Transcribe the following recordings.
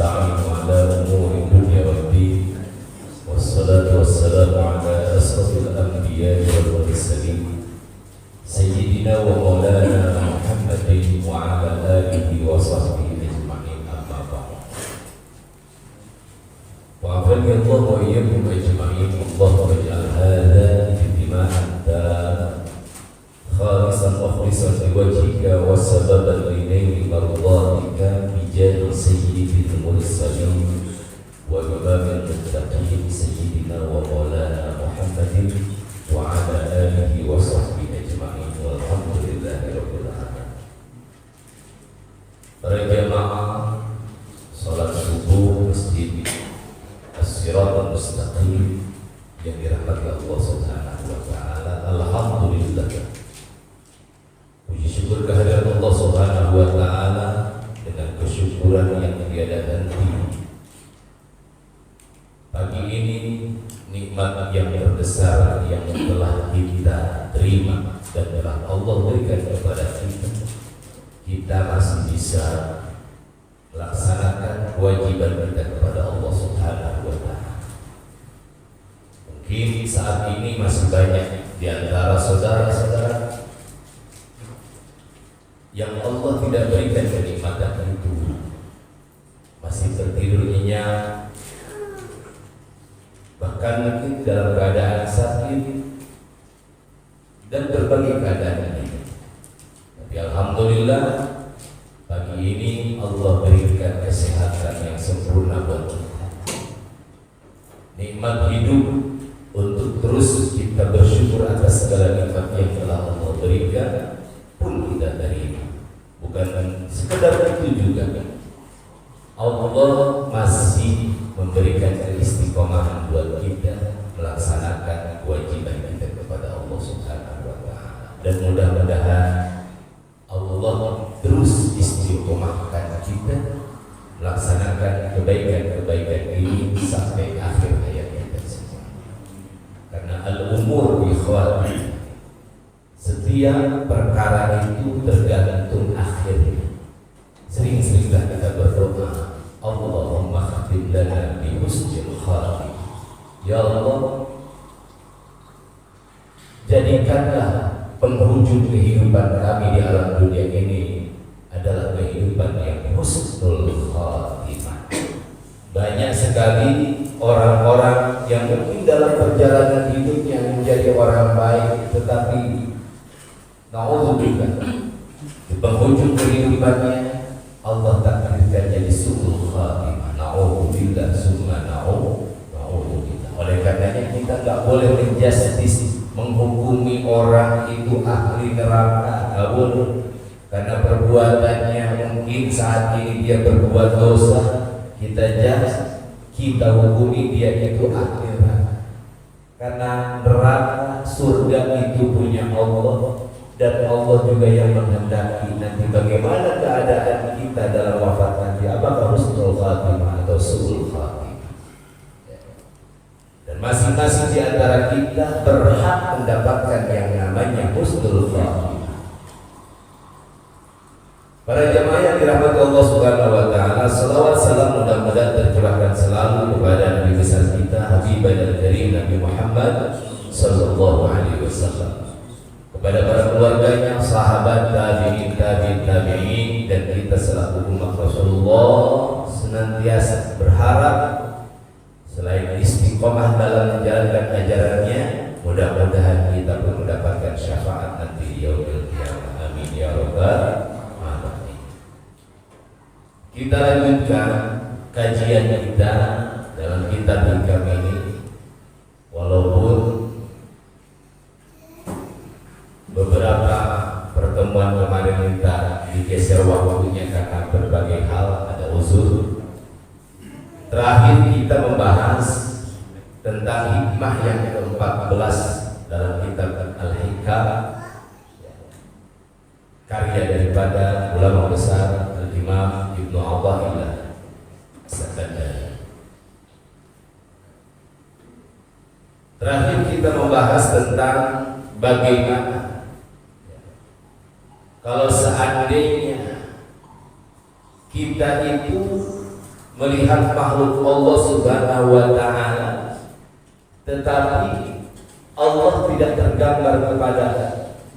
ونستعين على أمور الدنيا والدين والصلاة والسلام على أشرف الأنبياء والمرسلين سيدنا ومولانا محمد وعلى آله وصحبه أجمعين أما بعد وعافاني الله وإياكم أجمعين اللهم اجعل هذا اجتماعا خالصا مخلصا لوجهك وسببا لنيل مرضاتك بجاه سيد المرسلين وإمام المتقين سيدنا ومولانا محمد وعلى آله وصحبه أجمعين والحمد لله رب العالمين. Para jamaah salat subuh masjid As-Siratal Mustaqim yang dirahmati Allah Subhanahu wa taala. Alhamdulillah. Puji syukur kehadirat Allah Subhanahu wa taala dengan kesyukuran yang tiada henti. Pagi ini nikmat yang terbesar yang telah kita terima dan telah Allah berikan kepada kita. Kita masih bisa melaksanakan kewajiban kita kepada Allah Subhanahu wa taala. Mungkin saat ini masih banyak di antara saudara-saudara yang Allah tidak berikan kenikmatan itu, masih tertidur nyenyak, bahkan mungkin dalam keadaan sakit dan berbagai keadaan lain. Tapi alhamdulillah pagi ini Allah berikan kesehatan yang sempurna buat kita. Nikmat hidup untuk terus kita bersyukur atas segala nikmat yang telah Allah berikan pun kita terima. Bukan sekedar itu juga, Allah masih memberikan keistiqomahan buat kita melaksanakan kewajiban kita kepada Allah Subhanahu wa taala. Dan mudah-mudahan Allah terus istiqomahkan kita melaksanakan kebaikan-kebaikan ini sampai akhir hayat kita semua. Karena al-umur ikhwati, setiap perkara itu tergantung akhirnya. Sering-seringlah kita berdoa, Allahumma khatim lana bi husnil khatimah. Ya Allah, jadikanlah penghujung kehidupan kami di alam dunia ini adalah kehidupan yang husnul khatimah. Banyak sekali orang-orang yang mungkin dalam perjalanan hidupnya menjadi orang baik, tetapi na'udzubillah di penghujung kehidupannya Allah takdirkan jadi su'ul khatimah. Na'udzubillah summa na'udzubillah. Oleh karenanya kita tak boleh menjustis, menghukumi orang itu ahli neraka, tak boleh. Karena perbuatannya mungkin saat ini dia berbuat dosa, kita hukumi dia itu ahli neraka. Karena neraka surga itu punya Allah, dan Allah juga yang menghendaki nanti bagaimana keadaan kita dalam wafat nanti, apakah husnul khatimah atau su'ul khatimah. Dan masing-masing di antara kita berhak mendapatkan yang namanya husnul khatimah. Para jamaah yang dirahmati Allah Subhanahu wa taala, salawat salam mudah-mudahan tercurahkan selalu kepada Nabi besar kita Habibana al-Karim Nabi Muhammad sallallahu alaihi wasallam, kepada para keluarganya, sahabat, tabi'in, tabi'in, dan kita selaku umat Rasulullah senantiasa berharap selain istiqomah dalam menjalankan ajarannya, mudah-mudahan kita pun mendapatkan syafaat nanti di yaumil qiyamah. Amin ya rabbal alamin. Kita lanjutkan kajian kita dalam kitab hikam ini, walaupun beberapa pertemuan kemarin kita digeser waktunya karena berbagai hal, ada uzur. Terakhir kita membahas tentang hikmah yang ke-14 dalam kitab Al-Hikam, karya daripada ulama besar Al-Imam Ibnu Athaillah As-Sakandari. Terakhir kita membahas tentang bagaimana kalau seandainya kita itu melihat makhluk Allah Subhanahu wa Ta'ala, tetapi Allah tidak tergambar kepada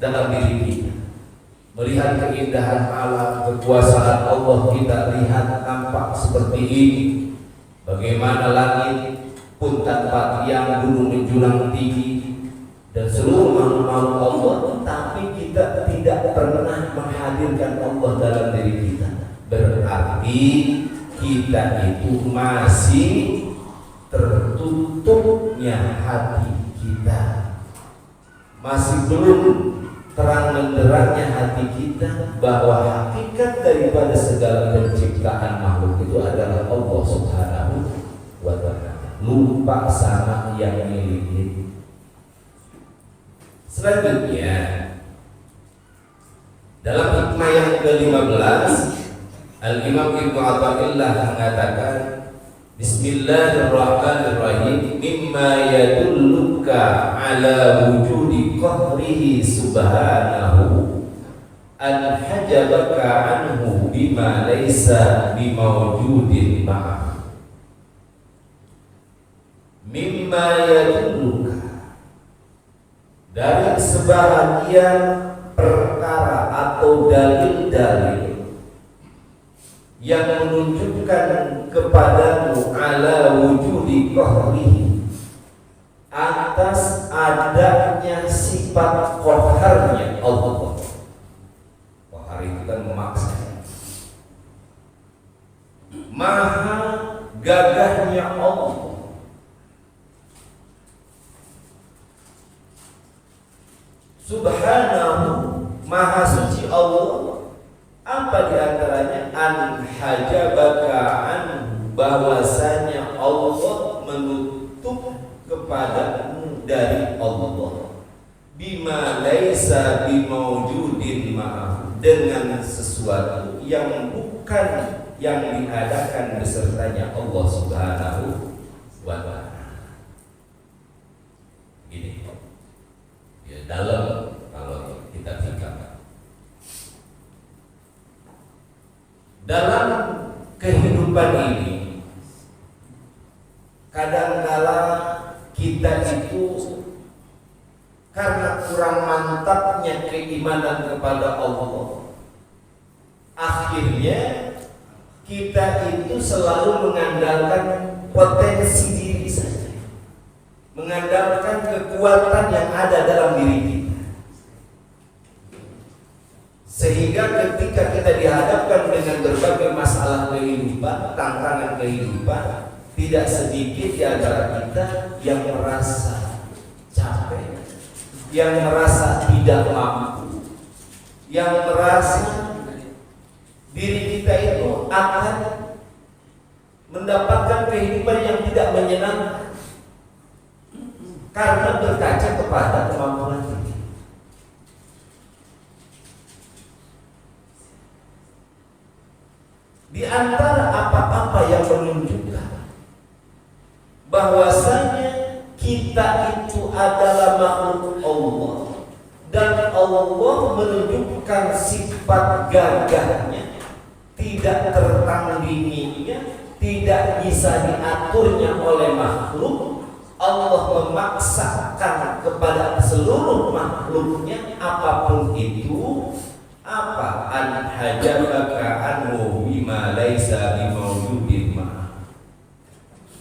dalam diri kita. Melihat keindahan alam, kekuasaan Allah, kita lihat nampak seperti ini. Bagaimana langit pun tanpa tiang, gunung menjulang tinggi, dan seluruh makhluk Allah, tapi kita tidak pernah menghadirkan Allah dalam diri kita. Berarti kita itu masih tertutupnya hati kita, masih belum terang benderangnya hati kita bahwa hakikat daripada segala penciptaan makhluk itu adalah Allah Subhanahu wa Ta'ala. Lupa sama yang miliki. Selanjutnya, dalam hikmah yang ke-15, Al-Imam Ibnu Athaillah mengatakan, Bismillahirrahmanirrahim, mimma yadulluka ala wujudi qahrihi subhanahu an hajabaka anhu bima laysa bimawjudin ma'ah. Mimma yadulluka, dari sebahagian perkara atau dalil-dalil yang menunjukkan kepadamu ala wujudi qahrihi, atas adanya sifat qaharnya Allah. Qahar itu kan memaksa. Maha gagahnya Allah, Subhanahu, maha suci Allah. Apa diantaranya? An hajabaka anhu, bahwasanya Allah menutup kepadamu dari Allah. Bima laisa bimawjudin ma'ah, dengan sesuatu yang bukan yang diadakan besertanya Allah Subhanahu wa Ta'ala. Ini ya, dalam kalau kita fikirkan dalam kehidupan ini, kadangkala kita itu karena kurang mantapnya keimanan kepada Allah, akhirnya kita itu selalu mengandalkan potensi diri saja, mengandalkan kekuatan yang ada dalam diri kita. Sehingga ketika kita dihadapkan dengan berbagai masalah kehidupan, tantangan kehidupan, tidak sedikit di antara kita yang merasa capek, yang merasa tidak mampu, yang merasa diri kita itu akan mendapatkan kehidupan yang tidak menyenangkan karena berkaca kepada kemampuan kita. Di antara apa-apa yang menunjukkan bahwasanya kita itu adalah makhluk Allah dan Allah menunjukkan sifat gagahnya, tidak tertandinginya, tidak bisa diaturnya oleh makhluk. Allah memaksakan kepada seluruh makhluknya apapun itu. Apa? An hajabaka anhu bima laisa bimawjudin ma'ah.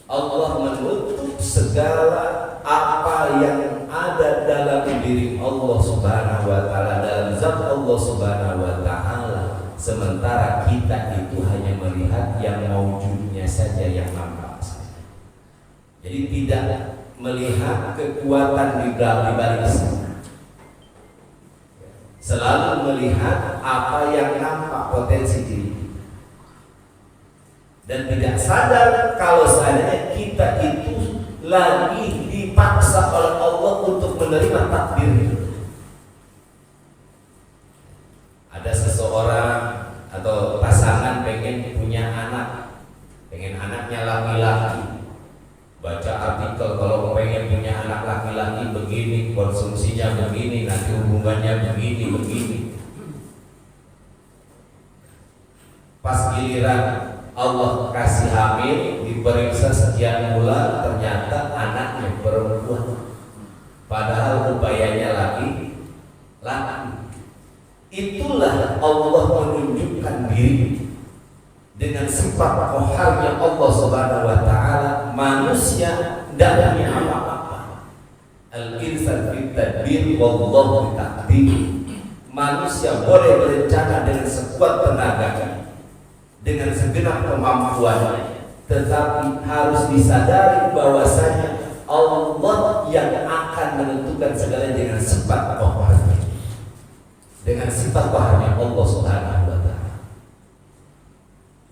Allah menutup segala apa yang ada dalam diri Allah Subhanahu wa Ta'ala, dalam zat Allah Subhanahu wa Ta'ala, sementara kita itu hanya melihat yang mawjudnya saja, yang nampak saja. Jadi tidak melihat kekuatan di balik sana, selalu melihat apa yang nampak potensi diri, dan tidak sadar kalau seandainya kita itu lagi dipaksa oleh Allah untuk menerima takdir. Ada seseorang atau pasangan pengen punya anak, pengen anaknya laki-laki. Baca artikel kalau pengen punya anak laki-laki begini, konsumsinya begini, nanti hubungannya begini. Pas giliran Allah kasih kasih hamil, diperiksa sekian bulan, ternyata anaknya perempuan. Padahal upayanya laki. Itulah Allah menunjukkan diri dengan sifat qaharnya Allah Subhanahu wa taala. Manusia tidak punya apa-apa. Al-insan fit tadbir wallahu taqdir. Manusia boleh berencana dengan sekuat tenaganya, dengan segenap kemampuannya, tetapi harus disadari bahwasanya Allah yang akan menentukan segalanya dengan sifat qaharnya, dengan sifat qaharnya Allah Subhanahu wa taala.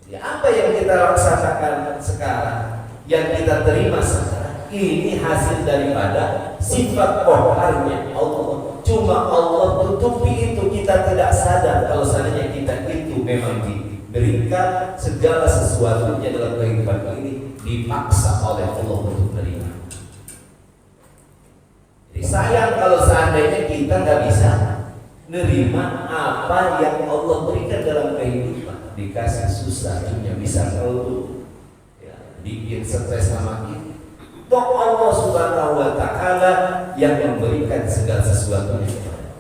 Ya, apa yang kita laksanakan sekarang, yang kita terima sekarang, ini hasil daripada sifat qaharnya Allah. Cuma Allah tutupi itu, kita tidak sadar kalau seandainya kita itu memang diberikan segala sesuatunya dalam kehidupan ini dipaksa oleh Allah untuk menerima. Jadi sayang kalau seandainya kita nggak bisa menerima apa yang Allah berikan dalam kehidupan. Dikasih susah, dunia bisa ngeluh, ya, bikin stres sama kita. Toh Allah Subhanahu wa taala yang memberikan segala sesuatunya kepada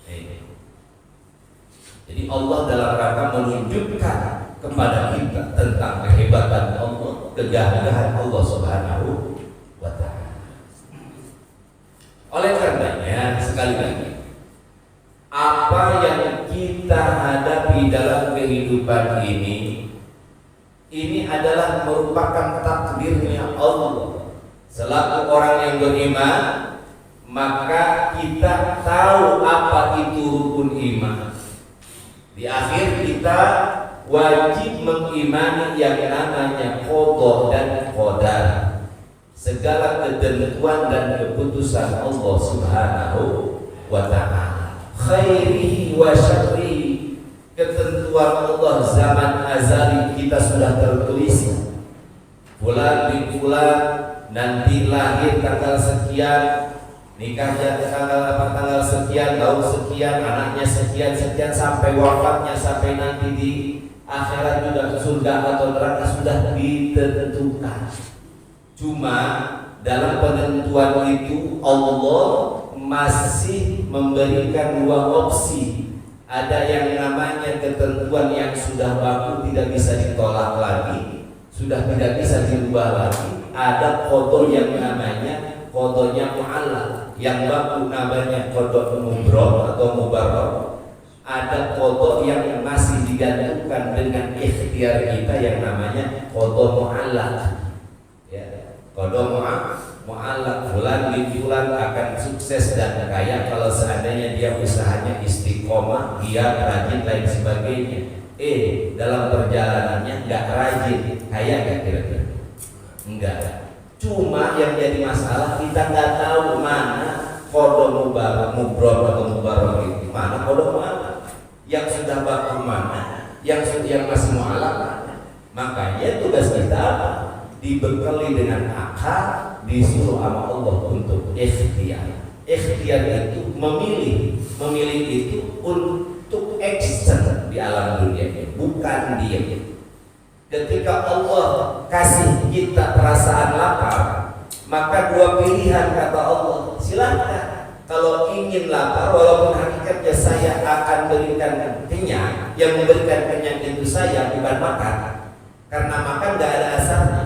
kita. Jadi Allah dalam rangka menunjukkan kepada kita tentang kehebatan Allah, kegagahan Allah Subhanahu wa taala. Oleh karenanya sekali lagi, apa yang kita hadapi dalam kehidupan ini adalah merupakan takdirnya Allah. Selaku orang yang beriman, maka kita tahu apa itu rukun iman. Di akhir kita wajib mengimani yang namanya qada dan qadar, segala ketentuan dan keputusan Allah Subhanahu wa taala, khairihi wa syarrihi. Ketentuan Allah zaman azali kita sudah tertulis. Bulan di bulan nanti lahir tanggal sekian, nikahnya tanggal sekian, tahun sekian, anaknya sekian sampai wafatnya, sampai nanti di akhirat juga surga atau neraka sudah ditentukan. Cuma dalam penentuan itu Allah masih memberikan dua opsi. Ada yang namanya ketentuan yang sudah baku, tidak bisa ditolak lagi, sudah tidak bisa dirubah lagi. Ada qada yang namanya qadanya mu'allaq, yang baku namanya qada mubrom atau mubarror. Ada qada yang masih digantungkan dengan ikhtiar kita yang namanya qada mu'allaq. Ya, qada mu'allaq, bulan di bulan akan sukses dan kaya kalau seandainya dia usahanya istiqomah, dia rajin lain sebagainya. Dalam perjalanannya nggak rajin, kaya nggak kira-kira? Enggak. Cuma yang jadi masalah kita nggak tahu mana qada mubrom atau mubarror itu, mana qada mu'allaq, yang sudah baku mana, yang masih mu'allaq mana. Makanya tugas kita apa? Dibekali dengan akal, disuruh sama Allah untuk ikhtiar. Ikhtiar itu memilih itu untuk action di alam dunia ini, bukan diam. Ketika Allah kasih kita perasaan lapar, maka dua pilihan kata Allah, silakan. Kalau ingin lapar, walaupun hakikatnya saya akan berikan kenyang, yang memberikan kenyang itu saya, bukan makan, karena makan gak ada asarnya.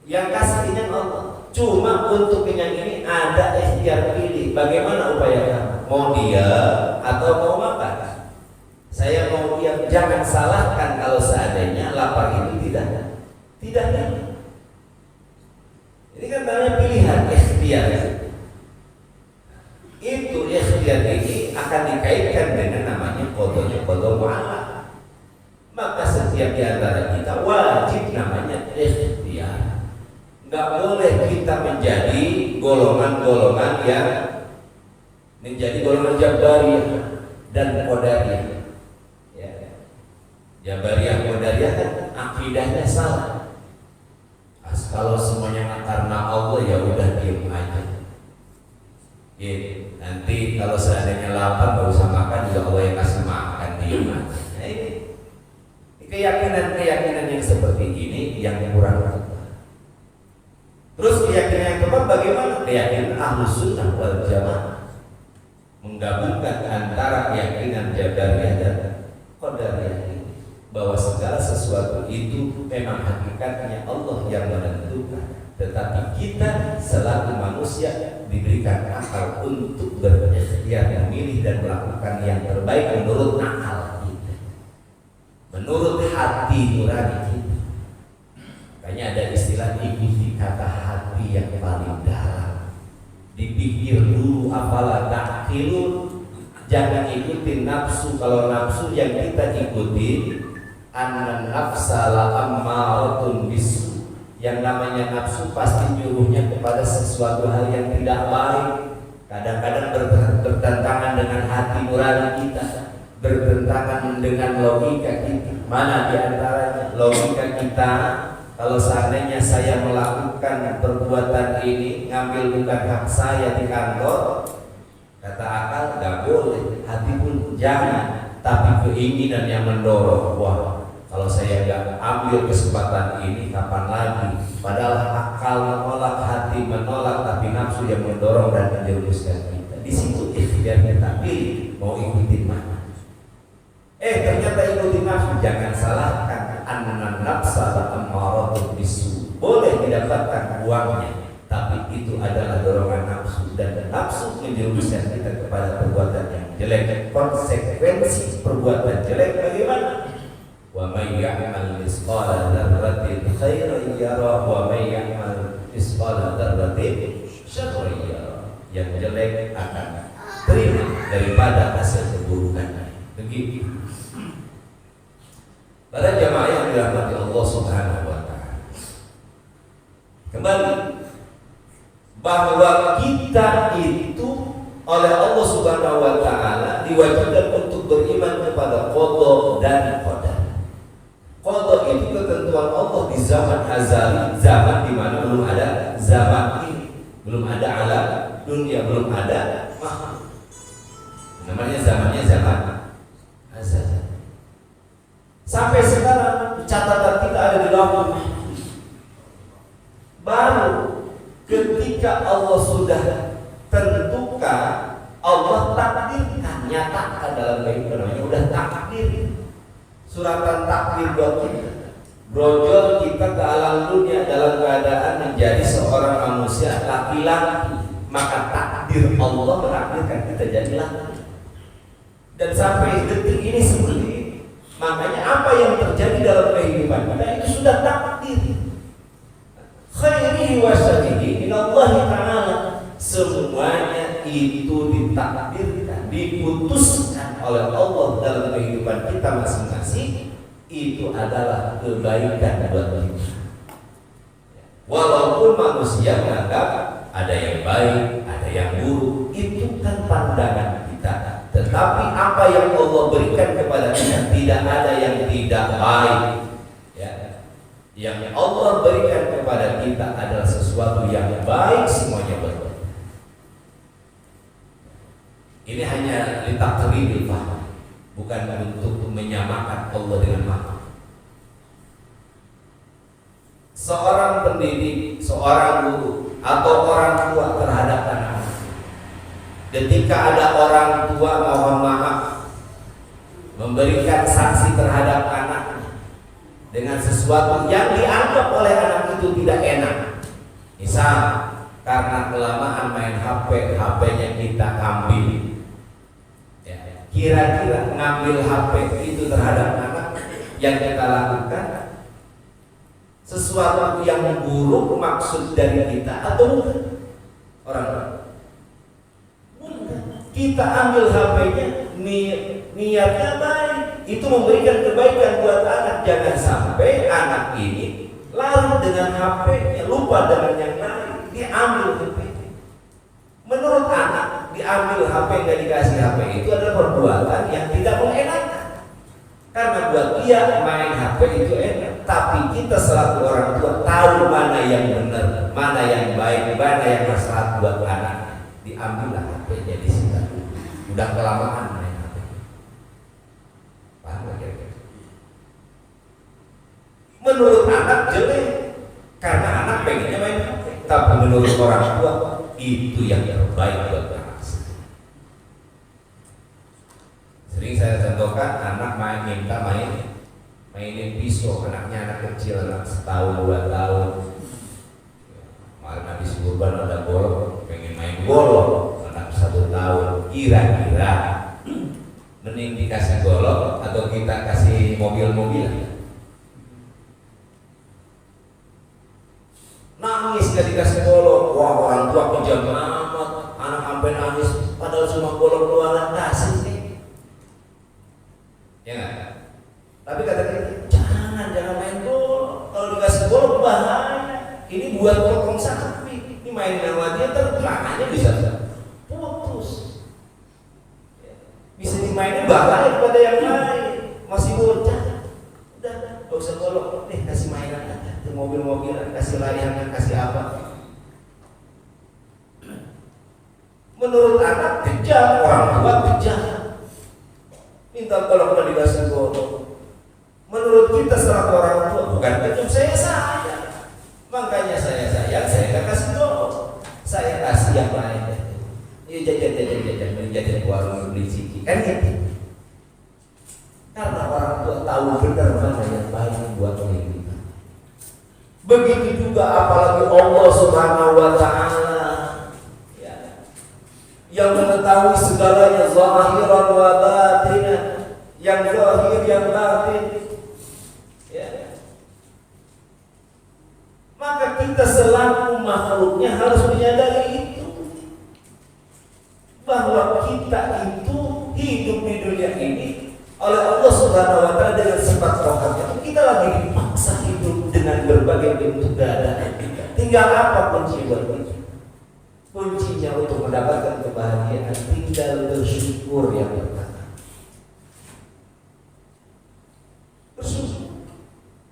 Yang kasih kenyang Allah. Cuma untuk kenyang ini ada ikhtiar pilih. Bagaimana upaya kamu? Mau diam atau mau makan? Saya mau diam. Jangan salahkan kalau seandainya lapar itu tidak. Ini kan namanya pilihan, ikhtiar. Itu ikhtiar ini akan dikaitkan dengan namanya qada mu'allaq. Maka setiap di antara kita wajib namanya ikhtiar. Nggak boleh kita menjadi golongan-golongan yang menjadi golongan Jabariyah dan Qadariyah. Ya. Jabariyah, Qadariyah kan akidahnya salah. Kalau semuanya karena Allah ya udah diem aja. Ya, nanti kalau seandainya lapar nggak usah makan, juga Allah yang kasih makan, diem aja. Nah, ini keyakinan keyakinan yang seperti ini yang kurang tepat. Terus keyakinan yang tepat bagaimana? Keyakinan Ahlus Sunnah wal Jamaah menggabungkan antara keyakinan Jabariyah dan Qadariyah ini, bahwa segala sesuatu itu memang hakikatnya Allah yang menentukan, tetapi kita selaku manusia diberikan akal untuk berikhtiar memilih dan melakukan yang terbaik menurut akal kita, menurut hati nurani kita. Makanya ada istilah ikuti kata hati yang paling dalam. Dipikir dulu apalah ta'qilun, jangan ikutin nafsu. Kalau nafsu yang kita ikuti anna nafsa la ammaratun bisu, yang namanya nafsu pasti nyuruhnya kepada sesuatu hal yang tidak baik. Kadang-kadang bertentangan dengan hati nurani kita, bertentangan dengan logika kita. Mana di antaranya logika kita? Kalau seandainya saya melakukan perbuatan ini, ngambil bukan hak saya di kantor, kata akal gak boleh, hati pun jangan, tapi keinginan yang mendorong. Wah, kalau saya gak ambil kesempatan ini, kapan lagi? Padahal akal menolak, hati menolak, tapi nafsu yang mendorong dan menjerumuskan kita. Di situ ikhtiar kita pilih mau ikutin mana. Ternyata ikutin nafsu, jangan salahkan. Anna nafsa ammaratun bisu, boleh didapatkan uangnya, tapi itu adalah dorongan nafsu, dan nafsu menjerumuskan kita kepada perbuatan yang jelek. Konsekuensi perbuatan jelek bagaimana? Wa may ya'mal misqala dzarratin khairan yarah wa may ya'mal misqala dzarratin syarran yarah. Yang jelek akan terima daripada hasil keburukan. Begitu. Para jamaah yang dirahmati Allah Subhanahu wa Ta'ala, kembali bahwa kita itu oleh Allah Subhanahu wa Ta'ala diwajibkan untuk beriman kepada qada dan qadar. Qada itu ketentuan Allah di zaman azali, zaman di mana belum ada zaman ini, belum ada alam dunia, belum ada makhluk. Namanya zamannya zaman azali. Sampai sekarang catatan kita ada di Lauhul Mahfuz. Baru ketika Allah sudah tentukan, Allah takdirkan, nyatakan dalam kehidupan, namanya udah takdir. Suratan takdir buat kita. Brojol kita ke alam dunia dalam keadaan menjadi seorang manusia laki-laki, maka takdir Allah menakdirkan kita jadi laki. Dan sampai detik ini seperti ini. Makanya apa yang terjadi dalam kehidupan kita itu sudah takdir. Khairihi wa syarrihi minallahi ta'ala. Semuanya itu ditakdirkan, diputuskan oleh Allah dalam kehidupan kita masing-masing. Itu adalah kebaikan buat kita. Walaupun manusia menganggap ada yang baik, ada yang buruk, itu kan pandangan kita. Tetapi apa yang Allah berikan kepada kita, tidak ada yang tidak baik. Ya. Yang Allah berikan kepada kita adalah sesuatu yang baik, semuanya baik. Ini hanya litakribil faham, bukan untuk menyamakan Allah dengan makhluk. Seorang pendidik, seorang guru, atau orang tua terhadap anak, ketika ada orang tua mohon maaf memberikan sanksi terhadap anaknya dengan sesuatu yang dianggap oleh anak itu tidak enak, misal karena kelamaan main HP, HP-nya kita ambil, ya, kira-kira ngambil HP itu terhadap anak yang kita lakukan sesuatu yang buruk maksud dari kita atau bukan? Orang-orang kita ambil HP-nya, niatnya baik, itu memberikan kebaikan buat anak. Jangan sampai anak ini larut dengan HP-nya, lupa dengan yang lain, diambil HP-nya. Menurut anak, diambil HP, nggak dikasih HP itu adalah perbuatan yang tidak mengenakan. Karena buat dia main HP itu enak, tapi kita selaku orang tua tahu mana yang benar, mana yang baik, mana yang maslahat buat anak. Diambillah HP-nya di situ. Udah kelamaan main HP. Paham gak kira-kira? Menurut anak jelek, karena anak pengennya main HP. Tapi menurut orang tua itu yang terbaik buat anak. Sering saya contohkan anak minta mainin pisau, anaknya anak kecil, anak setahun 2 tahun. Kemarin habis kurban ada golok, pengen main golok, anak 1 tahun. Kira-kira mending dikasih golok atau kita kasih mobil-mobilan? Nangis gak dikasih golok, wah orang tua kejam amat, anak sampai nangis, padahal cuma golok luaran kasih nih. Ya nggak? Tapi kata kita, jangan main golok. Kalau dikasih golok bahaya. Ini buat potong sapi. Ini main sama dia terkelanganya bisa putus. Bisa dimainin bahaya kepada yang lain. Masih bocah. Udah, gak usah golok. Nih kasih mainan aja. Mobil-mobilan, kasih layangan, kasih apa. Menurut anak kejam, orang tua kejam. Minta tolong kalau dikasih golok. Menurut kita selaku orang tua bukan kejam, saya sayang. Makanya saya nggak kasih golok. Saya kasih yang lain. Iya jajan warung beli ciki kan gitu. Karena orang tua tahu benar mana yang baik buat kita. Begitu juga apalagi Allah Subhanahu wa Ta'ala yang mengetahui segalanya zahiran wa batinan, yang zahir yang batin, ya. Maka kita selaku makhluknya harus menyadari itu, bahwa kita itu hidup di dunia ini oleh Allah Subhanahu wa Ta'ala dengan sifat rohani. Kita lagi dipaksa hidup dengan berbagai bentuk keadaan kita. Tinggal apa kunci buat kita? Kuncinya untuk mendapatkan kebahagiaan tinggal bersyukur yang pertama. Bersyukur.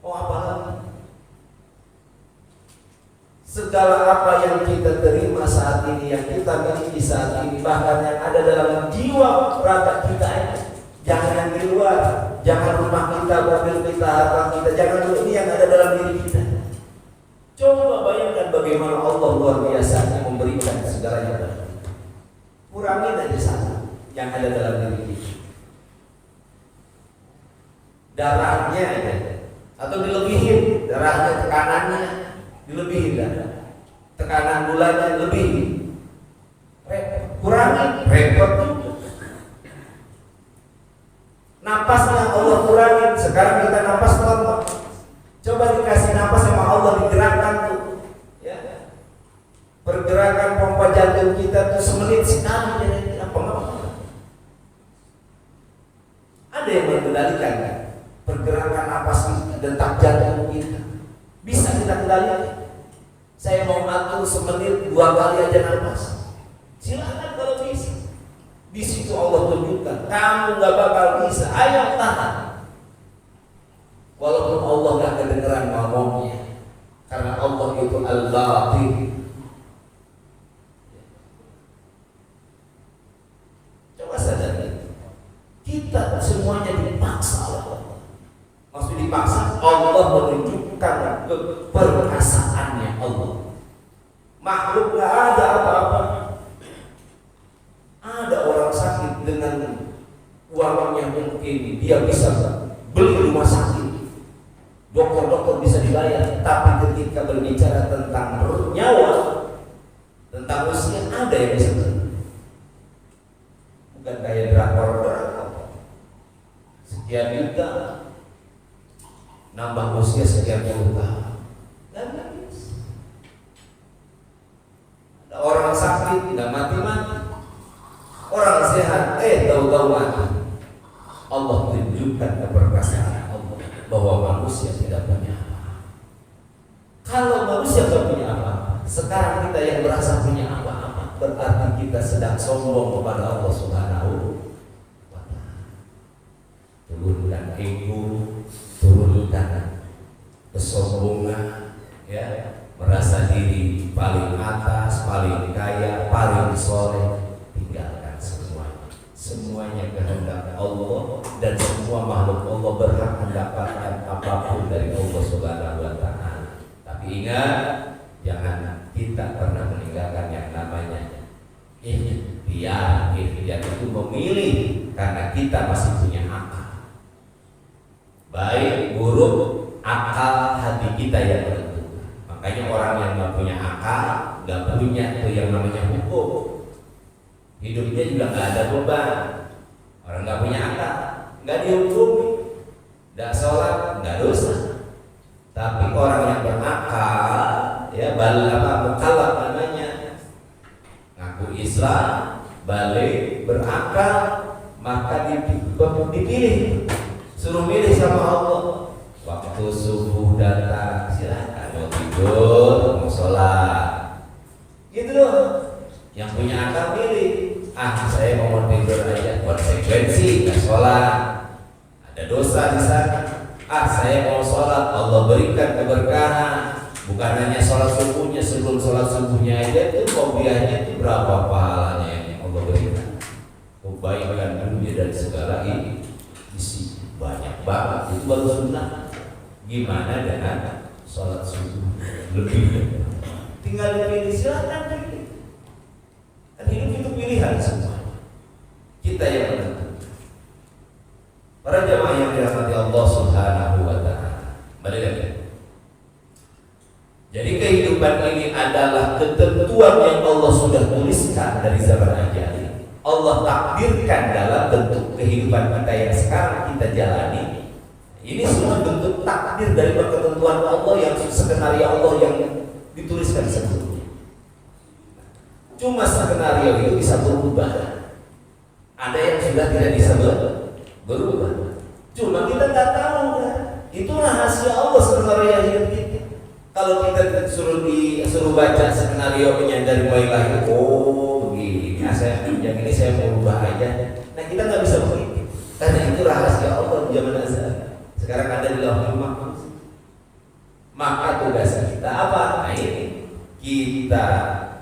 Oh apa lagi? Segala apa yang kita terima saat ini, yang kita miliki saat ini, bahkan yang ada dalam jiwa raga kita ini, jangan yang di luar, jangan rumah kita, mobil kita, harta kita, jangan ini yang ada dalam diri kita. Coba bayangkan bagaimana Allah luar biasanya memberikan segalanya kepada kita. Kurangin aja sana yang ada dalam diri kita. Darahnya ya, atau dilebihin, darahnya tekanannya dilebihin, tekanan gulanya lebih. Kurangin, repot juga. Napasnya Allah kurangin, sekarang kita napas normal. Coba dikasih napas sama Allah, digerakkan tuh, ya. Pergerakan pompa jantung kita tuh semenit sekali, apa enggak? Ada yang mengendalikan kan? Pergerakan napas kita, detak jantung kita, bisa kita kendalikan. Saya mau atur semenit 2 kali aja napas, silakan kalau bisa. Di situ Allah tunjukkan, kamu nggak bakal bisa, ayo tahan. Walaupun Allah nggak kedengeran ngomongnya, karena Allah itu al-Batin. Coba sadari, kita semuanya dipaksa Allah. Maksud dipaksa, Allah menunjukkan keperkasaannya Allah. Makhluk nggak ada apa-apa. Ada orang sakit dengan uangnya mungkin dia bisa beli rumah sakit. Dokter bisa dibayar, tapi ketika berbicara tentang nyawa, tentang usia, ada yang bisa beli. Bukan kayak drakor, sekian juta, nambah usia sekian puluh tahun. Dan ada orang sakit, tidak mati-mati. Orang sehat, tahu-tahu mati. Allah tunjukkan keperkasaan Allah bahwa manusia tidak punya apa. Kalau manusia tidak punya apa, sekarang kita yang merasa punya apa-apa, berarti kita sedang sombong kepada Allah Subhanahu wa Ta'ala. Turunkan ego, turunkan kesombongan, ya, merasa diri paling atas, paling kaya, paling soleh. Tinggalkan semuanya kehendak Allah, dan semua makhluk Allah berhak mendapatkan apapun dari Allah Subhanahu Tapi ingat, jangan kita pernah meninggalkan yang namanya ikhtiar. Ikhtiar itu memilih karena kita masih punya akal. Baik buruk, akal hati kita yang menentukan. Makanya orang yang nggak punya akal, nggak punya itu yang namanya hukum. Hidupnya juga nggak ada beban. Orang nggak punya akal, nggak dihukumi, nggak sholat, nggak dosa. Tapi orang yang berakal, ya mukallaf namanya, ngaku Islam, balik berakal, maka dipilih, suruh milih sama Allah. Waktu subuh datang, silakan mau tidur, mau sholat, gitu loh. Yang punya akal pilih. Saya mau tidur aja, konsekuensi nggak sholat, ada dosa di sana. Saya mau sholat, Allah berikan keberkahan. Bukan hanya sholat subuhnya, sebelum sholat subuhnya aja itu kopiahnya itu berapa pahalanya yang Allah berikan. Kebaikan dunia dan segala ini isi banyak banget. Itu baru sunnah. Gimana dengan sholat subuh lebih? Tinggal dipilih, silakan pilih. Dan hidup itu pilihan semua. Kita yang menentukan. Para jamaah yang dirahmati Allah Subhanahu wa ta'ala. Mari. Jadi kehidupan ini adalah ketentuan yang Allah sudah tuliskan dari zaman ajali. Allah takdirkan dalam bentuk kehidupan kita yang sekarang kita jalani. Ini semua bentuk takdir dari ketentuan Allah yang skenario Allah yang dituliskan sebelumnya. Cuma skenario itu bisa berubah. Ada yang sudah tidak bisa berubah. Cuma kita nggak tahu kan. Itu rahasia Allah skenario hidup kita. Kalau kita disuruh baca skenario nya dari mulai lahir, begini. Yang ini saya mau ubah aja. Nah kita nggak bisa begitu. Karena itu rahasia Allah di zaman azal. Sekarang ada di Lauhul Mahfuz. Maka tugas kita apa? Nah ini kita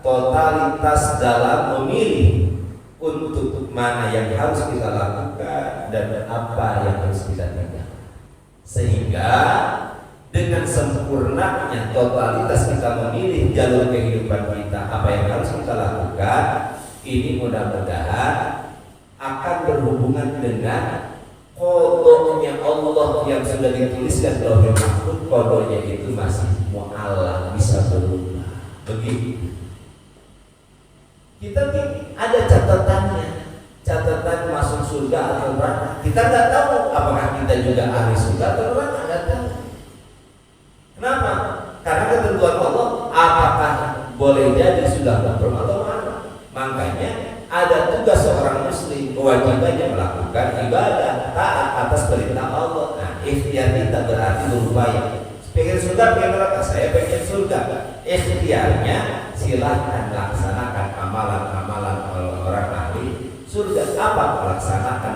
totalitas dalam memilih untuk mana yang harus kita lakukan dan apa yang harus kita tinggalkan. Sehingga dengan sempurnanya totalitas kita memilih jalur kehidupan kita, apa yang harus kita lakukan, ini mudah-mudahan akan berhubungan dengan qadanya Allah yang sudah dituliskan Lauhul Mahfuz. Qadanya itu masih mu'allaq, bisa berubah. Begitu. Kita ada catatan masuk surga atau neraka. Kita nggak tahu apakah kita juga ahli surga atau neraka, nggak tahu. Kenapa? Karena ketentuan Allah apakah boleh jadi sudah confirm atau mana. Makanya ada tugas seorang muslim, kewajibannya melakukan ibadah taat atas perintah Allah. Nah, ikhtiar kita berarti berupaya. Pengen surga, pengen neraka, saya pengen surga. Ikhtiarnya silahkan laksanakan amalan-amalan orang ahli surga. Apa? Melaksanakan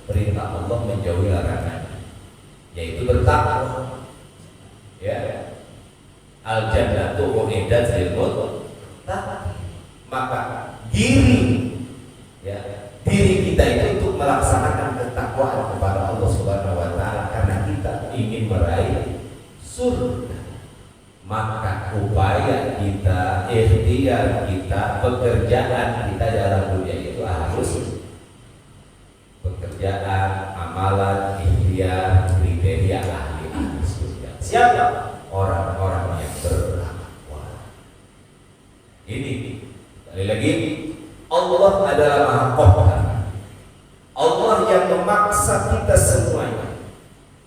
perintah Allah, menjauhi larangan, yaitu bertakwa. Ya, al jannatu uiddat lil muttaqin. Maka diri kita itu untuk melaksanakan ketakwaan kepada Allah Subhanahu wa taala karena kita ingin meraih surga. Maka upaya kita, ikhtiar kita, pekerjaan kita dalam dunia itu harus pekerjaan, amalan, ikhtiar, kriteria ahli surga. Siapa? Orang-orang yang bertakwa. Ini sekali lagi, Allah adalah Maha Qahhar. Allah yang memaksa kita semuanya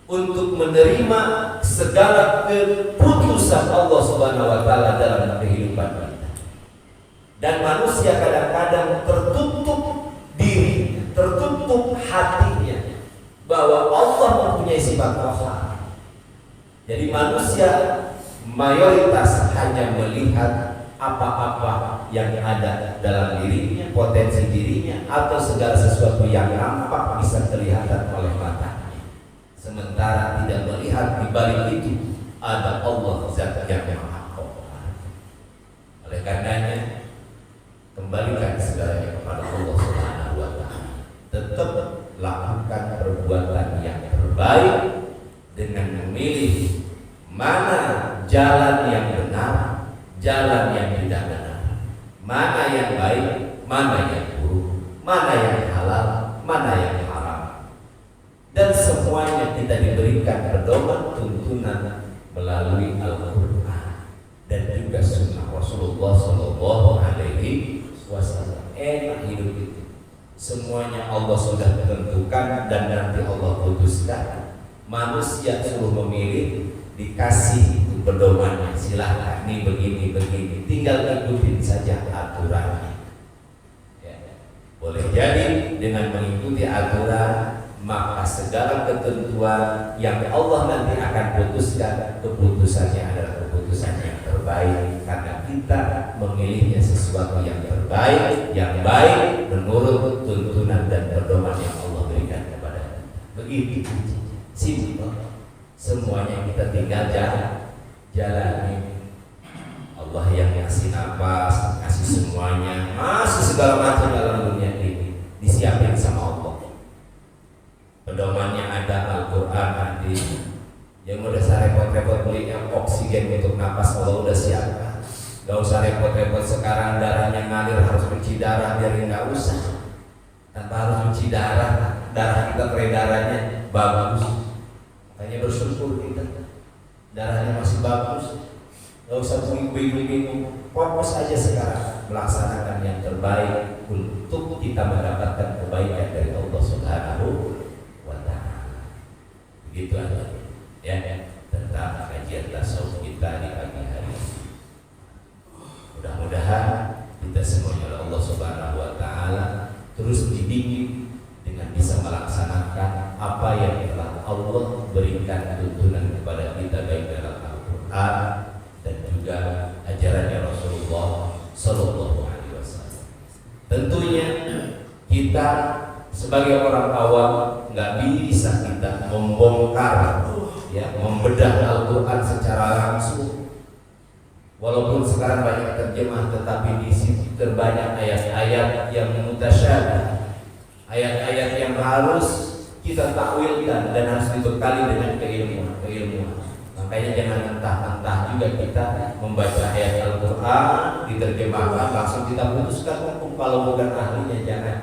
untuk menerima segala keputusan Allah Subhanahu wa taala dalam kehidupan kita. Dan manusia kadang-kadang tertutup diri, tertutup hatinya bahwa Allah mempunyai sifat qahhar. Jadi manusia mayoritas hanya melihat apa-apa yang ada dalam dirinya, potensi dirinya, atau segala sesuatu yang nampak bisa kelihatan oleh matanya. Sementara tidak melihat di balik itu ada Allah Zat yang Maha Qahhar. Oleh karenanya kembalikan segalanya kepada Allah Subhanahu wa taala. Tetap lakukan perbuatan yang terbaik dengan memilih mana jalan yang benar, jalan yang tidak benar, mana yang baik, mana yang buruk, mana yang halal, mana yang haram. Dan semuanya kita diberikan pedoman tuntunan melalui Al-Quran dan juga sunnah Rasulullah Sallallahu Alaihi Wasallam. Enak hidup itu. Semuanya Allah sudah tentukan dan nanti Allah putuskan. Manusia suruh memilih, dikasih pedomannya, silahkan ini begini, tinggal ikutin saja aturannya. Ya. Boleh jadi dengan mengikuti aturan, maka segala ketentuan yang Allah nanti akan putuskan, keputusannya adalah keputusan yang terbaik, karena kita memilihnya sesuatu yang terbaik, yang baik menurut tuntunan dan pedoman yang Allah berikan kepada kita. Begitu simpel. Semuanya kita tinggal jalani. Allah yang ngasih nafas, ngasih semuanya, masih segala macam dalam dunia ini disiapin sama Allah. Pedomannya ada, Al-Quran nanti. Yang udah usah repot-repot beli yang oksigen untuk nafas, Allah udah siapkan. Gak usah repot-repot sekarang darahnya ngalir harus cuci darah, biarin gak usah. Tanpa harus cuci darah, darah kita peredarannya bagus. Makanya bersyukur kita, darahnya masih bagus. Gak usah bingung-bingung, fokus aja sekarang melaksanakan yang terbaik untuk kita mendapatkan kebaikan dari Allah Subhanahu wa Ta'ala. Begitu aja ya tentang kajian tasawuf kita di pagi hari. Mudah-mudahan kita semuanya oleh Allah Subhanahu wa Ta'ala terus dibimbing dengan bisa melaksanakan apa yang telah Allah berikan tuntunan kepada kita baik dalam Al-Quran dan juga ajarannya Rasulullah Sallallahu Alaihi Wasallam. Tentunya kita sebagai orang awam nggak bisa kita membongkar, ya, membedah Al-Quran secara langsung. Walaupun sekarang banyak terjemah, tetapi di situ terbanyak ayat-ayat yang mutasyabih, ayat-ayat yang harus kita takwilkan dan harus dibekali dengan keilmuan. Makanya jangan mentah-mentah juga kita membaca ayat Al-Quran, diterjemahkan langsung kita putuskan hukum kalau bukan ahlinya, jangan.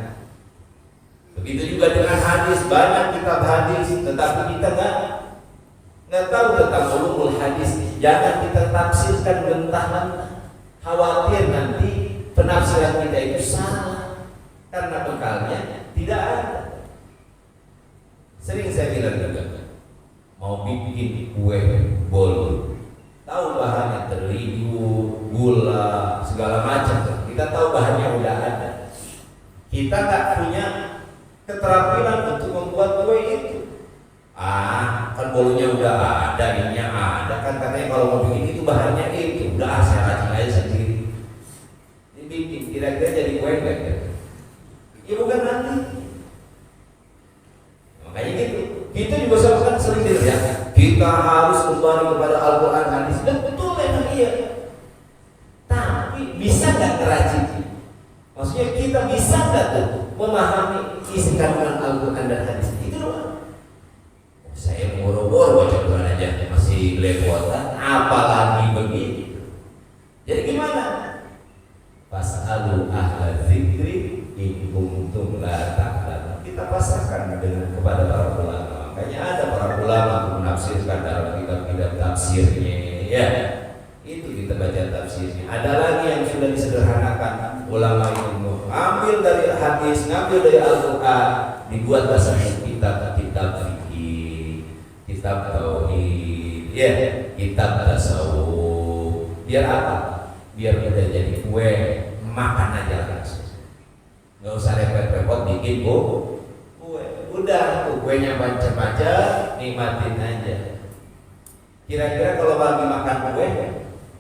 Begitu juga dengan hadis, banyak kitab hadis, tetapi kita nggak tahu tentang ulumul hadis. Jangan kita tafsirkan mentah-mentah, khawatir nanti penafsiran kita itu salah karena bekalnya tidak ada. Sering saya bilang juga, mau bikin kue bolu, tahu bahannya terigu, gula, segala macam. Kita tahu bahannya udah ada. Kita nggak punya keterampilan untuk membuat kue itu. Kan bolunya udah ada, ininya ada, kan katanya kalau mau bikin itu bahannya itu, udah saya racik aja sendiri. Dibikin, kira-kira jadi kue enggak? Ya bukan nanti. Makanya gitu. Kita juga sama sering ya. Kita harus kembali kepada Al-Quran hadis. Betul memang iya. Tapi bisa nggak keracik? Maksudnya kita bisa nggak tuh memahami isi kandungan Al-Quran dan hadis itu doang. Saya boro-boro baca Quran aja masih lepotan, apalagi begitu. Jadi gimana? Fas'alu ahla dzikri in kuntum la ta'lamun. Kita pasrahkan dengan kepada para ulama. Makanya ada para ulama menafsirkan dalam kitab-kitab tafsirnya, ya. Itu kita baca tafsirnya. Ada lagi yang sudah disederhanakan ulama itu, ambil dari hadis, ngambil dari Al-Quran, dibuat bahasa kitab-kitab kitab tauhid, ya, kitab tasawuf. Biar apa? Biar kita jadi kue, makan aja langsung. Nggak usah repot-repot bikin kue. Udah tuh kuenya baca-baca, nikmatin aja. Kira-kira kalau lagi makan kue,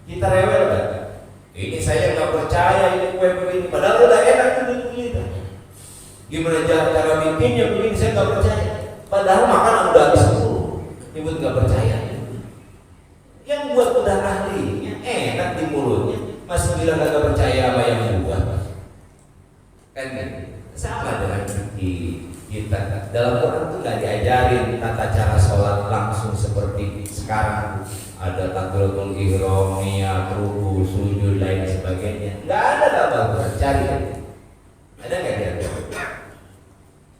kita rewel kan? Ini saya nggak percaya ini kue begini, padahal udah enak tuh kita. Gimana cara bikinnya begini saya nggak percaya. Padahal makanan udah habis dulu. Ibu nggak percaya. Yang buat udah ahlinya, enak di mulutnya, masih bilang nggak percaya apa yang buat. Kan sama dengan kita. Dalam Quran itu nggak diajarin tata cara sholat langsung seperti sekarang. ada takbiratul ihram, niat, ruku, sujud, lain sebagainya. Nggak ada dalam Al-Quran. Cari. Ada nggak dia?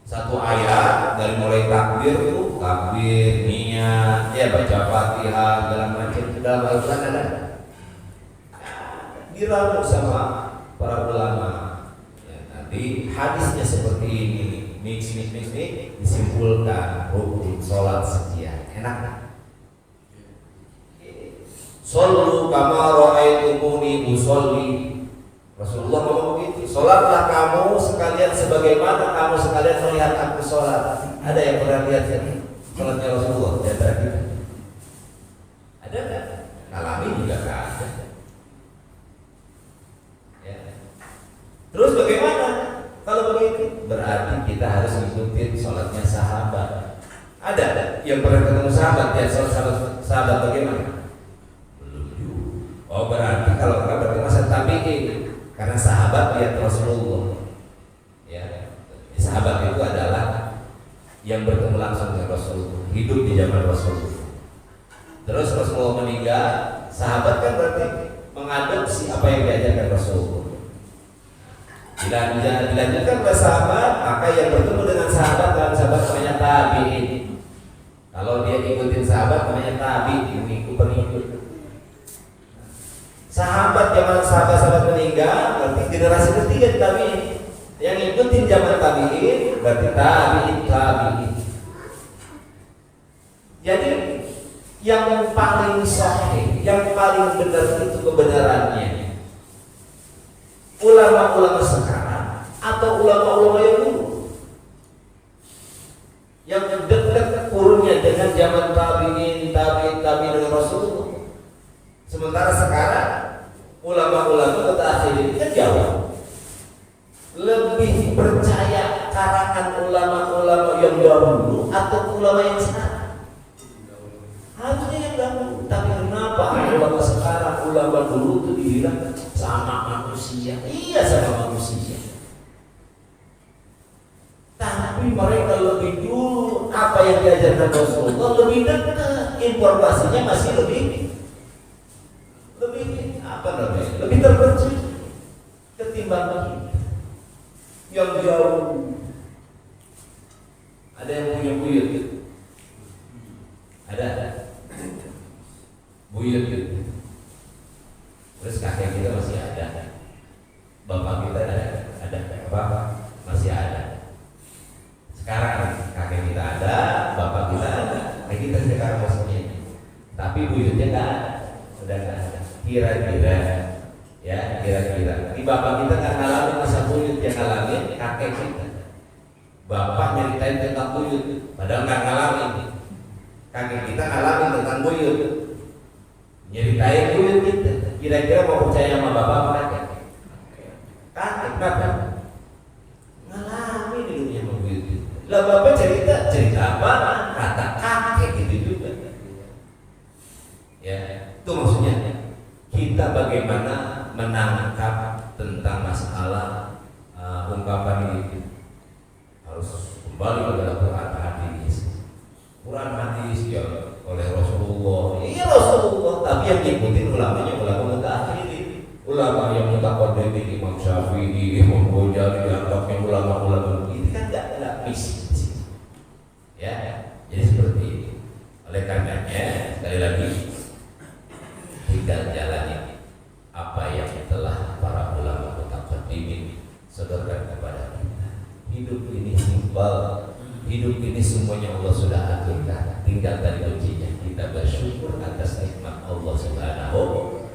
Satu ayat dari mulai takbir itu, takbir, niat, ya baca Fatihah, segala macam itu dalam Al-Quran ada. Diramu sama para ulama. Ya, nanti hadisnya seperti ini, mix disimpulkan rukun sholat sekian, enak. Sallu kama ra'aitumuni usolli. Rasulullah ngomong begitu. Sholatlah kamu sekalian sebagaimana kamu sekalian melihat aku sholat. Ada yang pernah lihat sholatnya Rasulullah di antara kita? Ada nggak? Alami juga nggak ada. Ya. Terus bagaimana? Kalau begitu berarti kita harus ikutin sholatnya sahabat. Ada yang pernah ketemu sahabat ya sholat sahabat bagaimana? Oh berarti kalau kita berarti masa tabi'in. Karena sahabat lihat Rasulullah, ya, sahabat itu adalah yang bertemu langsung dengan Rasulullah, hidup di zaman Rasulullah. Terus Rasulullah meninggal, sahabat kan berarti mengadopsi apa yang diajarkan Rasulullah. Dilanjutkan oleh sahabat, maka yang bertemu dengan sahabat dalam sahabat namanya tabi'in. Kalau dia ikutin sahabat namanya tabi'in, pengikut. Sahabat zaman sahabat meninggal berarti generasi ketiga tabi'in. Yang ngikutin zaman tabi'in berarti tabi'in. Jadi yang paling sahih, yang paling benar itu kebenarannya ulama-ulama sekarang atau ulama-ulama yang dulu yang dekat kurunnya dengan zaman tabi'in dengan Rasulullah. Sementara sekarang ulama-ulama mutaakhirin kan jauh lebih percaya karangan ulama-ulama yang dahulu atau ulama yang sekarang? Harusnya yang dahulu. Tapi kenapa ulama sekarang, ulama dulu itu dibilang sama manusia? Iya sama manusia. Tapi mereka lebih dulu apa yang diajarkan Rasulullah lebih dekat, informasinya masih lebih apa namanya? Lebih terpercaya ketimbang kita yang jauh. Ada yang punya buyut? Ada buyut gitu. Terus kakek kita masih ada, bapak kita ada, bapak masih ada. Sekarang kakek kita ada, bapak kita ada, kita sekarang maksudnya. Tapi buyutnya nggak ada, udah nggak ada. Kira-kira di bapak kita nggak ngalamin masa buyut, yang ngalamin kakek kita. Bapak nyeritain tentang buyut, padahal nggak ngalamin. Kakek kita ngalamin tentang buyut, nyeritain buyut kita. Kira-kira mau percaya sama bapak apa kakek? Kakek, kenapa? Ngalamin hidupnya sama buyut. Lah bapak cerita apa? Kata kakek gitu juga. Ya, itu maksudnya. Kita bagaimana menangkap tentang masalah ungkapan ini harus kembali kepada Quran hadis ya oleh Rasulullah. Iya Rasulullah, tapi yang ngikutin ulamanya ulama mutaakhirin, ulama yang mutaqaddimin, Imam Syafi'i, Imam Ghazali, dianggapnya ulama-ulama ini kan tidak misi. Ya, jadi seperti ini. Oleh karenanya sekali lagi tinggal jalani apa yang telah para ulama mutaqaddimin sodorkan kepada kita. Hidup ini simpel, hidup ini semuanya Allah sudah aturkan. Tinggal tadi kuncinya kita bersyukur atas nikmat Allah Subhanahu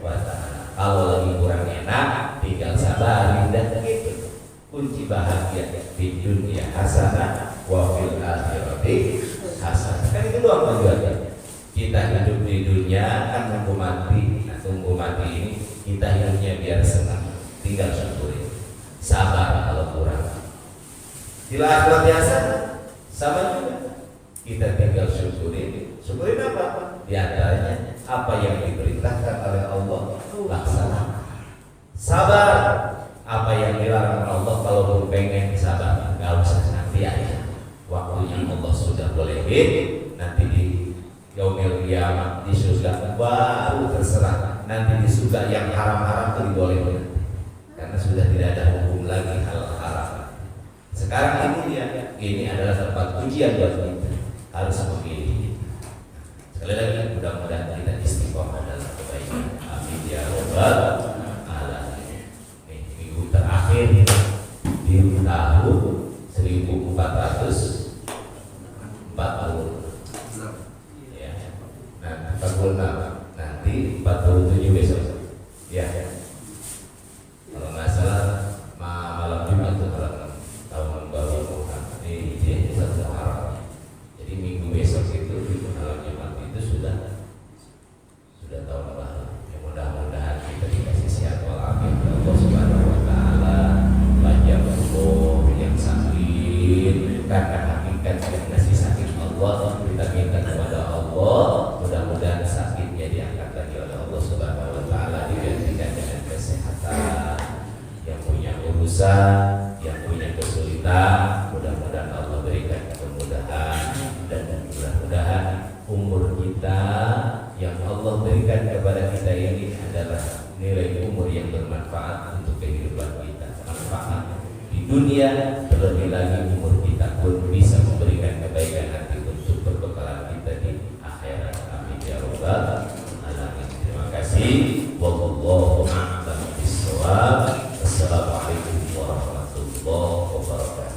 wa Ta'ala. Kalau lagi kurang enak, tinggal sabarin dan gitu. Kunci bahagia di dunia hasanah wa fil akhirati hasanah. Kan itu doang tujuannya. Kita hidup di dunia kan tunggu mati ini kita hidupnya biar senang, tinggal syukuri, sabar kalau kurang. Bila akhirat biasa sama juga, kita tinggal syukurin apa? Di antaranya apa yang diperintahkan oleh Allah laksanakan. Sabar apa yang dilarang Allah, kalau pengen sabar nggak usah nanti aja. Waktunya Allah sudah bolehin, nanti di yaumil qiyamah di surga baru terserah. Nanti di surga yang haram-haram itu dibolehkan, karena sudah tidak ada hukum lagi hal haram. Sekarang ini adalah tempat ujian buat kita, harus memilih. Sekali lagi mudah-mudahan kita istiqomah dalam kebaikan. Amin ya rabbal alamin. Minggu terakhir di tahun 1440 ya. Nah, 46 nanti 47 besok ya. Kalau nggak salah malam Jumat itu malam tahun baru Muhammad ini satu Arab. Jadi minggu besok itu di malam Jumat itu sudah tahun baru. Ya, mudah-mudahan kita dikasih sehat walafiat Allah Subhanahu wa taala, banyak umur yang sakit karena hakikat yang ngasih sakit Allah, kita minta kepada Allah mudah-mudahan sakitnya diangkat lagi oleh Allah Subhanahu wa taala, digantikan dengan kesehatan. Yang punya urusan, yang punya kesulitan, mudah-mudahan Allah berikan kemudahan, dan mudah-mudahan umur kita yang Allah berikan kepada kita ini adalah nilai umur yang bermanfaat untuk kehidupan kita, manfaat di dunia, terlebih lagi umur kita pun bisa memberikan kebaikan nanti untuk perbekalan kita di akhirat. Amin ya rabbal alamin. Terima kasih. Wallahu a'lam bishawab. Assalamualaikum warahmatullahi wabarakatuh.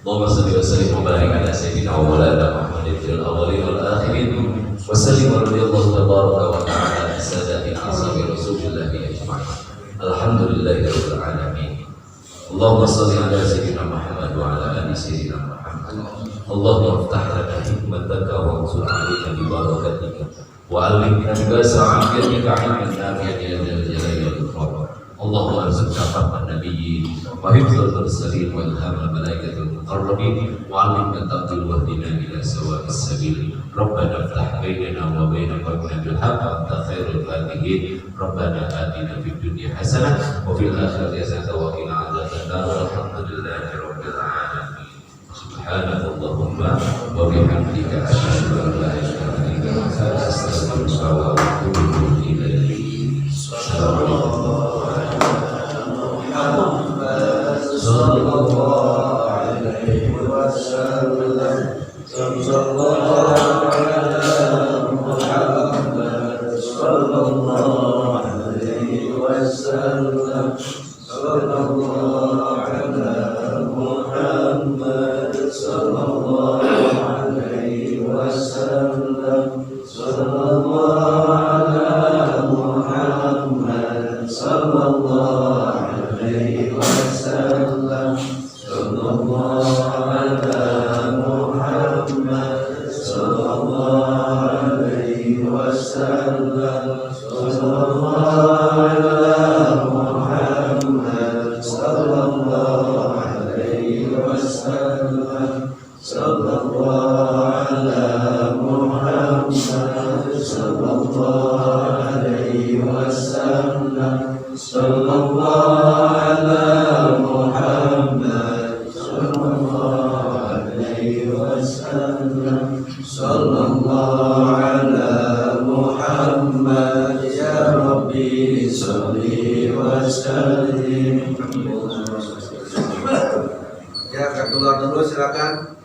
Allahumma shalli wa sallim wa barik ala sayyidina wa maulana Muhammadin fil awwalin wal akhirin wa sallim radhiyallahu tabaraka wa ta'ala an sadatil ashabi Rasulillah ajma'in. Alhamdulillahirabbil alamin. Allahumma shalli ala sayyidina Muhammad wa ala ali sayyidina Muhammad. Allahumma iftah lana hikmataka wa ansur 'alaina bi barakatika wa alimna bi sa'atika 'ilman nafi'an ya dzal jalali wal ikram. Allahumma arzuqna fahman nabiyyin wa hifdzal mursalin wa ilhamal malaikatil muqarrabin wa alimna taqil wahdina ila sawa'is sabil. Rabbana iftah bainana wa baina qawmina bil haqq anta khairul fatihin. Rabbana atina fid dunya hasanah wa fil akhirati hasanah wa qina adzabannar. Walhamdulillahi rabbil alamin. Subhanallahumma wa bihamdika asyhadu an la ilaha illa anta astaghfiruka wa atubu ilaik. Ya, keluar dulu silakan.